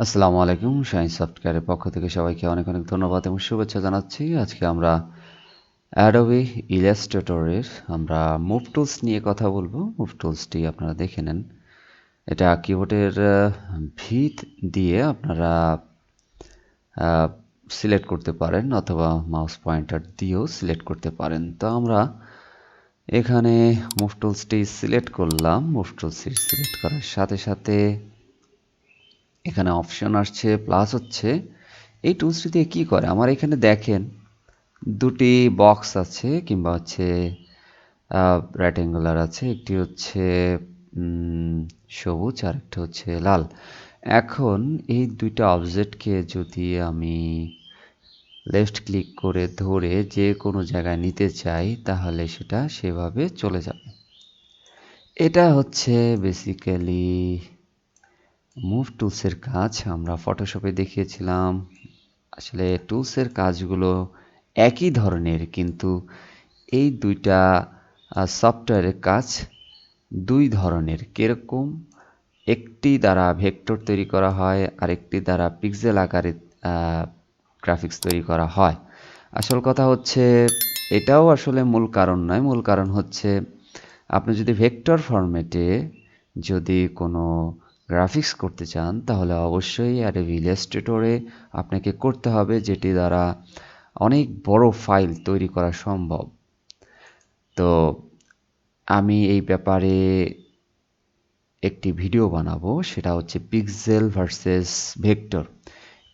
আসসালামু আলাইকুম। শাইন সফটওয়্যারের পক্ষ থেকে সবাইকে অনেক অনেক ধন্যবাদ এবং শুভেচ্ছা জানাচ্ছি। আজকে আমরা অ্যাডোবি ইলাস্ট্রেটরের আমরা মুভ টুলস নিয়ে কথা বলবো। মুভ টুলসটি আপনারা দেখে নেন। এটা কিবোর্ডের ভি দিয়ে আপনারা সিলেক্ট করতে পারেন অথবা মাউস পয়েন্টার দিয়েও সিলেক্ট করতে পারেন। তো আমরা এখানে মুভ টুলসটি সিলেক্ট করলাম। মুভ টুলসটি সিলেক্ট করার সাথে সাথে এখানে অপশন আসছে প্লাস হচ্ছে এই টুলসটি দিয়ে কী করে আমার এখানে দেখেন দুটি বক্স আছে কিংবা হচ্ছে রেক্ট্যাঙ্গুলার আছে, একটি হচ্ছে সবুজ আর একটা হচ্ছে লাল। এখন এই দুইটা অবজেক্টকে যদি আমি লেফট ক্লিক করে ধরে যে কোনো জায়গায় নিতে চাই তাহলে সেটা সেভাবে চলে যাবে। এটা হচ্ছে বেসিক্যালি মুভ টুলসের কাজ। আমরা ফটোশপে দেখিয়েছিলাম। আসলে টুলসের কাজগুলো একই ধরনের, কিন্তু এই দুইটা সফটওয়্যারের কাজ দুই ধরনের। কিরকম? একটি দ্বারা ভেক্টর তৈরি করা হয় আর একটি দ্বারা পিক্সেল আকারে গ্রাফিক্স তৈরি করা হয়। আসল কথা হচ্ছে এটাও আসলে মূল কারণ নয়। মূল কারণ হচ্ছে আপনি যদি ভেক্টর ফরম্যাটে যদি কোনো গ্রাফিক্স করতে চান তাহলে অবশ্যই অ্যাডোবি ইলাস্ট্রেটরে আপনাকে করতে হবে, যেটি দ্বারা অনেক বড় ফাইল তৈরি করা সম্ভব। তো আমি এই ব্যাপারে একটি ভিডিও বানাবো, সেটা হচ্ছে পিক্সেল ভার্সেস ভেক্টর।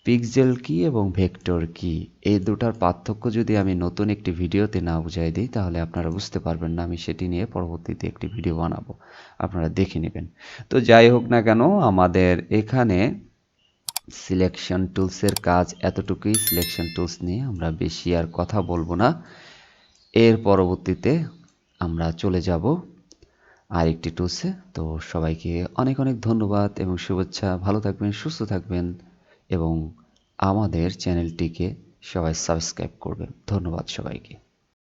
পিক্সেল কি এবং ভেক্টর কি, এই দুটার পার্থক্য যদি আমি নতুন একটি ভিডিওতে না বুঝাই দিই তাহলে আপনারা বুঝতে পারবেন না। আমি সেটি নিয়ে পরবর্তীতে একটি ভিডিও বানাবো, আপনারা দেখে নেবেন। তো যাই হোক না কেন, আমাদের এখানে সিলেকশন টুলসের কাজ এতটুকুই। সিলেকশন টুলস নিয়ে আমরা বেশি আর কথা বলবো না। এর পরবর্তীতে আমরা চলে যাব আরেকটি টুলসে। তো সবাইকে অনেক অনেক ধন্যবাদ এবং শুভেচ্ছা। ভালো থাকবেন, সুস্থ থাকবেন এবং আমাদের চ্যানেলটিকে সবাই সাবস্ক্রাইব করবেন। ধন্যবাদ সবাইকে।